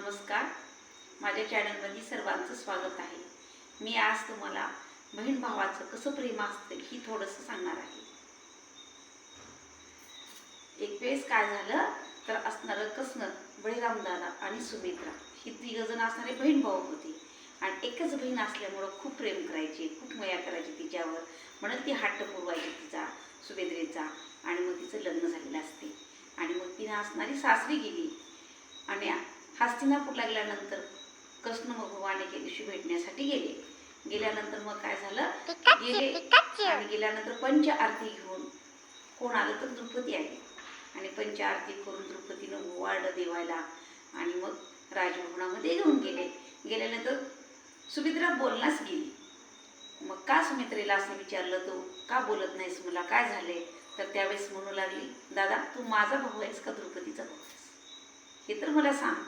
नमस्कार. माझ्या चॅनलमध्ये सर्वांचं स्वागत आहे. मी आज तुम्हाला बहीण भावाचं कसं प्रेम असतं ही थोडंसं सांगणार आहे. एक वेळेस काय झालं तर असणारं कसं बळीराम दादा आणि सुमित्रा ही तिघजण असणारे बहीण भाऊ होती. आणि एकच बहीण असल्यामुळं खूप प्रेम करायची, खूप मया करायची तिच्यावर. म्हणून ती हट्ट पुरवायची तिचा, सुभेद्रेचा. आणि मग तिचं लग्न झालेलं असते. आणि मग तिने असणारी सासरी गेली. आणि हस्तिनापूरला गेल्यानंतर कृष्ण भगवान एके दिवशी भेटण्यासाठी गेल्यानंतर मग काय झालं, आणि गेल्यानंतर पंच आरती घेऊन कोण आलं तर द्रुपदी आली. आणि पंच आरती करून द्रुपदीनं ओवाळलं देवाला. आणि मग राजभवनामध्ये घेऊन गेल्यानंतर सुमित्रा बोलण्यास गेली. मग का सुमित्रेला असं विचारलं, तू का बोलत नाहीस, मला काय झाले? तर त्यावेळेस म्हणू लागली, दादा तू माझा भाऊ आहेस का द्रुपदीचा भाऊ आहेस हे तर मला सांग.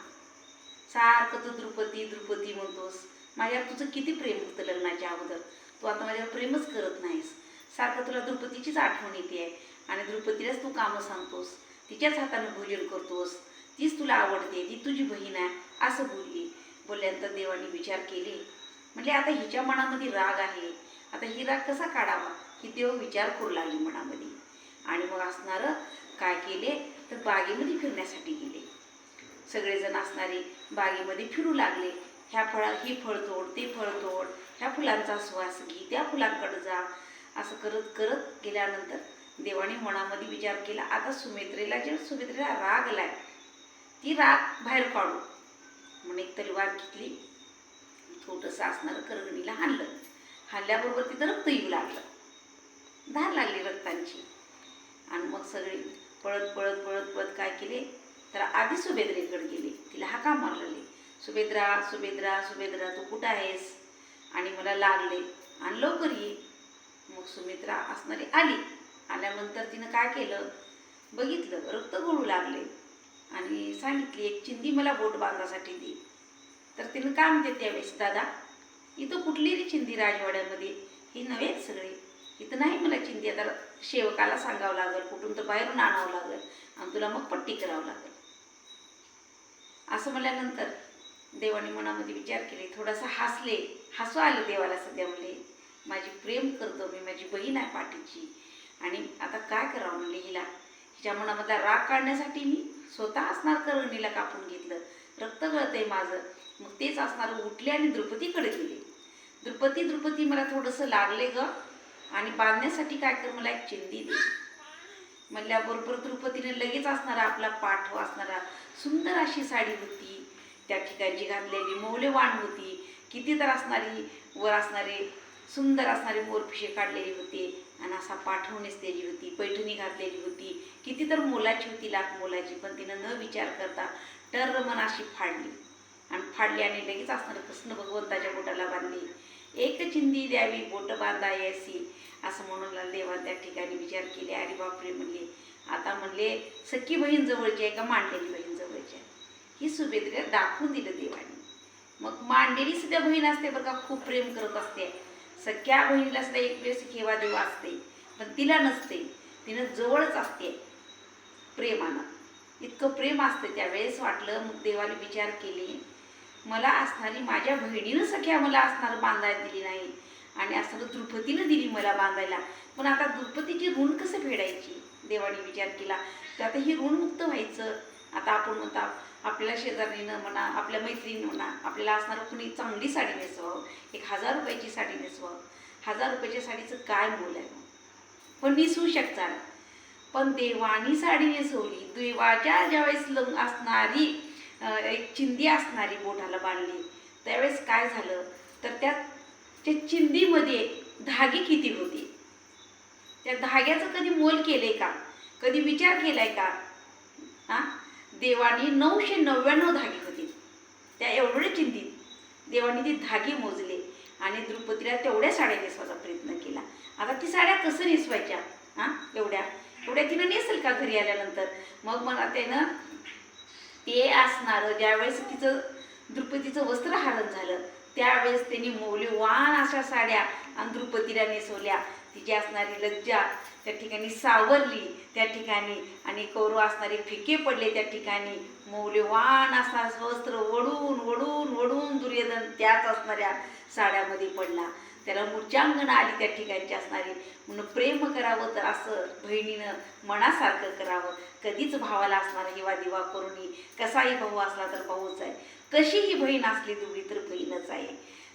सारखं तू द्रुपदी द्रुपदी म्हणतोस. माझ्यावर तुझं किती प्रेम होतं लग्नाच्या अगोदर, तू आता माझ्यावर प्रेमच करत नाहीस. सारखं तुला द्रुपदीचीच आठवण येते आहे. आणि द्रुपदीलाच तू कामं सांगतोस, तिच्याच हाताने भोजन करतोस, तीच तुला आवडते, ती तुझी बहीण आहे असं बोलल्यानंतर देवाने विचार केले. म्हणजे आता हिच्या मनामध्ये राग आहे, आता ही राग कसा काढावा ही देव विचार करू लागली मनामध्ये. आणि मग असणारं काय केले तर बागेमध्ये फिरण्यासाठी गेले. सगळेजण असणारे बागेमध्ये फिरू लागले. ही फळ तोड, ते फळ तोड, ह्या फुलांचा सुवास घे, त्या फुलांकडे जा. असं करत करत गेल्यानंतर देवाने मनामध्ये विचार केला, आता सुमित्रेला राग आलाय, ती राग बाहेर काढू. म्हणून एक तलवार घेतली, थोडंसं असणारं करगणीला हाणल्याबरोबर तिथं रक्त येऊ लागलं, धार लागली रक्तांची. आणि मग सगळे पळत पळत पळत पळत काय केले तर आधी सुभेद्रेकडे गेले. तिला हाका मारलेली, सुभेद्रा सुभेद्रा सुभेद्रा तू कुठं आहेस, आणि मला लागले आणि लवकर ये. मग सुमित्रा असणारी आली. आल्यानंतर तिनं काय केलं, बघितलं रक्त गळू लागले. आणि सांगितली, एक चिंदी मला बोट बांधासाठी दे. तर तिनं काय म्हणते त्यावेळेस, दादा इथं कुठली रे चिंदी राजवाड्यामध्ये, ही नव्हेच सगळे, इथं नाही मला चिंदी. आता सेवकाला सांगावं लागेल, कुठून तर बाहेरून आणावं लागेल आणि तुला मग पट्टी करावं लागेल. असं म्हणल्यानंतर देवाने मनामध्ये विचार केले, थोडासा हसू आलं देवाला. सध्या म्हणले माझी प्रेम करतो मी, माझी बहीण आहे पाठीची. आणि आता काय करावं म्हणले, हिच्या मनामधला राग काढण्यासाठी मी स्वतः असणार करगणीला कापून घेतलं, रक्त गळतंय माझं. मग तेच असणार उठले आणि द्रुपदीकडे गेले. द्रुपदी मला थोडंसं लागले ग, आणि बांधण्यासाठी काय कर, मला एक चिंदी दे. म्हणल्याबरोबर द्रुपदीने लगेच असणारा आपला पाठ असणारा सुंदर अशी साडी होती, त्या ठिकाणची घातलेली मौल्यवान होती. किती तर असणारी वर असणारे सुंदर असणारे मोरपिशे काढलेले होते. आणि असा पाठवणीच त्याची होती, पैठणी घातलेली होती, किती तर मोलाची होती, लाख मोलाची. पण तिनं न विचार करता टर मन अशी फाडली आणि लगेच असणारं कृष्ण भगवंताच्या बोटाला बांधली. एक चिंदी द्यावी बोट बांधायसी असं म्हणून देवा त्या ठिकाणी विचार केले. अरे बापरे म्हणले, आता म्हणले सख्खी बहीण जवळची आहे का मांडलेली बहीण जवळची आहे, ही सुभेद्रेला दाखवून दिलं देवाने. मग मांडलेली सुद्धा बहीण असते बरं का, खूप प्रेम करत असते. सख्या बहिणीला सुद्धा एक वेळेस केव्हा देवा असते, पण तिला नसते, तिनं जवळच असते प्रेमानं, इतकं प्रेम असते. त्यावेळेस वाटलं, मग देवाने विचार केले, मला असणारी माझ्या बहिणीनं सख्या मला असणारं बांधायला दिली नाही, आणि असणारं द्रुपदीनं दिली मला बांधायला. पण आता द्रुपदीची ऋण कसं फेडायची, देवाने विचार केला. तर आता ही ऋणमुक्त व्हायचं. आता आपण म्हणता आपल्याला शेजारीनं म्हणा, आपल्या मैत्रिणीनं म्हणा, आपल्याला असणारं कुणी चांगली साडी नेसवावं, एक 1000 रुपयाची साडी नेसवावं. 1000 रुपयाच्या साडीचं काय मोल आहे, पण नेसवू शकता. पण देवानी साडी नेसवली, देवाच्या ज्यावेळेस असणारी एक चिंदी असणारी बोटाला बांधली. त्यावेळेस काय झालं तर त्या चिंदीमध्ये धागे किती होते, त्या धाग्याचं कधी मोल केलंय का, कधी विचार केलाय का? देवानी 999 धागे होते त्या एवढ्या चिंतीत. देवानी ते धागे मोजले आणि द्रुपदीला तेवढ्या साड्या नेसवायचा प्रयत्न केला. आता ती साड्या कसं नेसवायच्या, एवढ्या तिनं नेसेल का घरी आल्यानंतर? मग मला त्यानं ते असणारं ज्यावेळेस तिचं द्रुपदीचं वस्त्रहरण झालं, त्यावेळेस त्यांनी मौल्यवान अशा साड्या आणि द्रुपदीला नेसवल्या. तिची असणारी लज्जा त्या ठिकाणी सावरली त्या ठिकाणी, आणि कौरव असणारे फिके पडले त्या ठिकाणी. मौल्यवान असणारं वस्त्र वडून वडून वडून दुर्योधन त्याच असणाऱ्या साड्यामध्ये पडला. त्याला मूर्छांगण आली त्या ठिकाणची असणारी. म्हणून प्रेम करावं तर असं बहिणीनं मनासारखं करावं. कधीच भावाला असणारा हिवा दिवा करूनी. कसाही भाऊ असला तर भाऊच आहे, कशीही बहीण असली दुबळी तर बहीणच आहे.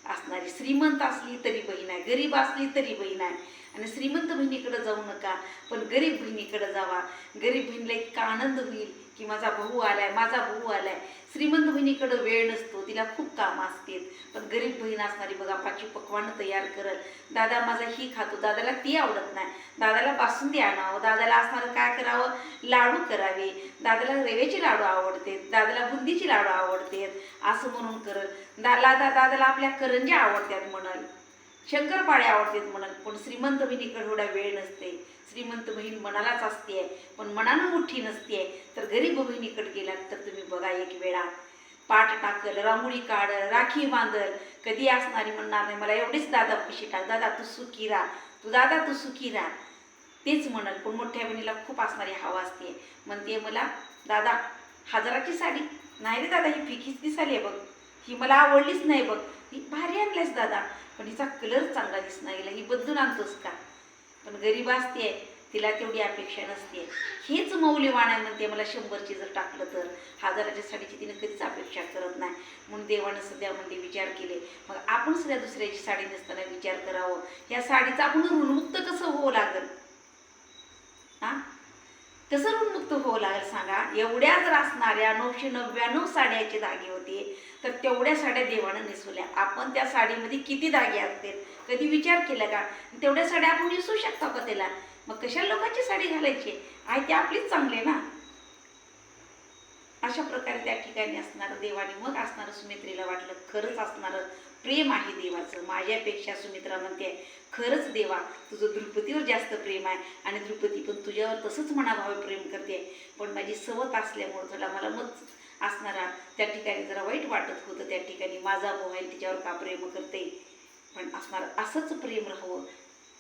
असणारी श्रीमंत असली तरी बहीण आहे, गरीब असली तरी बहीण आहे. आणि श्रीमंत बहिणीकडे जाऊ नका, पण गरीब बहिणीकडे जावा. गरीब बहिणीला इतका आनंद होईल की माझा भाऊ आलाय, माझा भाऊ आलाय. श्रीमंत बहिणीकडे वेळ नसतो, तिला खूप कामं असतात. पण गरीब बहीण असणारी बघा पाची पकवानं तयार करल. दादा माझा ही खातो, दादाला ती आवडत नाही, दादाला बासुंदी आणावं, दादाला असणारं काय करावं, लाडू करावे, दादाला रव्याचे लाडू आवडते, दादाला बुंदीचे लाडू आवडते असं म्हणून करल. दादाला आपल्या करंज्या आवडतात म्हणल, शंकरपाळे आवडतात म्हणल. पण श्रीमंत बहिणीकडे एवढा वेळ नसते. श्रीमंत बहीण मनालाच असते, पण मनानं मोठी नसते. तर गरीब बहिणीकडे गेलात तर तुम्ही बघा, एक वेळा पाठ टाकल, रांगोळी काढल, राखी बांधल, कधी असणारी म्हणणार नाही मला एवढेच दादा पैसे टाक, दादा तू सुखी राहा, दादा तू सुखी राहा, तेच म्हणल. पण मोठ्या बहिणीला खूप असणारी हवा असते. म्हणते मला दादा 1000ची साडी नाही रे दादा, ही फिकीच दिसाली आहे बघ, ही मला आवडलीच नाही बघ, ही भारी आणलीस दादा, पण हिचा कलर चांगला दिसणार, गेला ही बदलून आणतोस का. पण गरीब असते, तिला तेवढी अपेक्षा नसते. हेच मौल्यवान आहे. म्हणते मला 100ची जर टाकलं तर 1000च्या साडीची तिने कधीच अपेक्षा करत नाही. म्हणून देवानं सध्या म्हणजे विचार केले, मग आपण सध्या दुसऱ्याची साडी नसताना विचार करावं, या साडीचं आपण ऋणमुक्त कसं होऊ लागल, हा कसं ऋणमुक्त होऊ लागेल सांगा. एवढ्या जर असणाऱ्या 999 साड्याचे धागे होते, तर तेवढ्या साड्या देवानं नेसवल्या. आपण त्या साडीमध्ये किती धागे असतील कधी विचार केला का. तेवढ्या साड्या आपण नेसू शकतो का त्याला. मग कशा लोकांची साडी घालायची आहे, ती आपलीच चांगली ना. अशा प्रकारे त्या ठिकाणी असणारं देवाने मग असणारं सुमित्रेला वाटलं खरंच असणारं प्रेम आहे देवाचं. माझ्यापेक्षा सुमित्रा म्हणते खरंच देवा तुझं द्रुपदीवर जास्त प्रेम आहे, आणि द्रुपदी पण तुझ्यावर तसंच मनाभावे प्रेम करते. पण माझी सवत असल्यामुळं तुला मला मग असणारा त्या ठिकाणी जरा वाईट वाटत होतं. त्या ठिकाणी माझा भाऊ आहे तिच्यावर का प्रेम करते, पण असणार असंच प्रेम राहावं.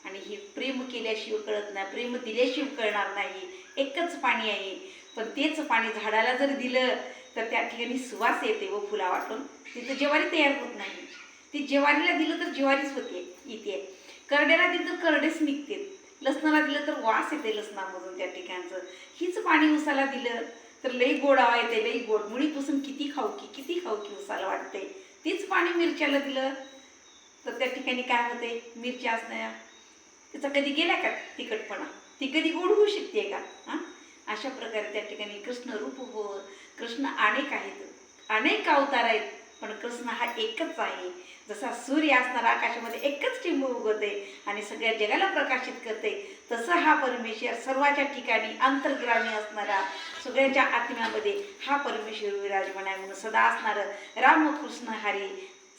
आणि हे प्रेम केल्याशिवाय कळत नाही, प्रेम दिल्याशिवाय कळणार नाही. एकच पाणी आहे, पण तेच पाणी झाडाला जर दिलं तर त्या ठिकाणी सुवास येते व फुला वाटून तिथं ज्वारी तयार होत नाही. ती ज्वारीला दिलं तर ज्वारीच होते इथे, करड्याला दिलं तर करडेच निघते, लसणाला दिलं तर वास येते लसणामधून त्या ठिकाणचं. हीच पाणी उसाला दिलं तर लई गोडावा येते, लई गोड, मुळीपासून किती खाऊ की उसाला वाटते. तीच पाणी मिरच्याला दिलं तर त्या ठिकाणी काय होते, मिरच्या असण्या त्याचा कधी गेला का तिखटपणा, ती कधी गोड होऊ शकते का. हां अशा प्रकारे त्या ठिकाणी कृष्ण रूप हो. कृष्ण अनेक आहेत, अनेक अवतार आहेत, पण कृष्ण हा एकच आहे. जसा सूर्य असणारा आकाशामध्ये एकच टिंब उगवते आणि सगळ्या जगाला प्रकाशित करते, तसं हा परमेश्वर सर्वाच्या ठिकाणी अंतर्ग्रामी असणारा सगळ्यांच्या आत्म्यामध्ये हा परमेश्वर विराजमान आहे. म्हणून सदा असणारं रामकृष्ण हरी,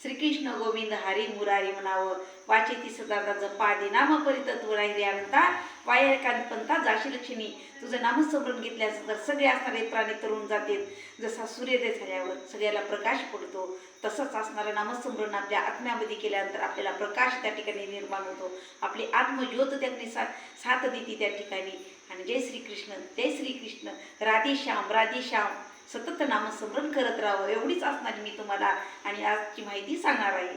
श्रीकृष्ण गोविंद हरी मुरारी म्हणावं. वाचेती सदा जपादी नाम परितत्व राहिली अनंता, वायकांत पंथा जाशी लक्ष्मी. तुझं नामस्मरण घेतल्यास तर सगळे असणारे प्राणी तरुण जातील. जसा सूर्योदय झाल्यावर सगळ्याला प्रकाश पडतो, तसंच असणारं नामस्मरण आपल्या आत्म्यामध्ये केल्यानंतर आपल्याला प्रकाश त्या ठिकाणी निर्माण होतो. आपली आत्मज्योत त्यातली साथ देते त्या ठिकाणी. आणि जय श्रीकृष्ण, जय श्रीकृष्ण, राधेश्याम राधेश्याम. सतत नामस्मरण करत राहावं एवढीच असणारी मी तुम्हाला आणि आजची माहिती सांगणार आहे.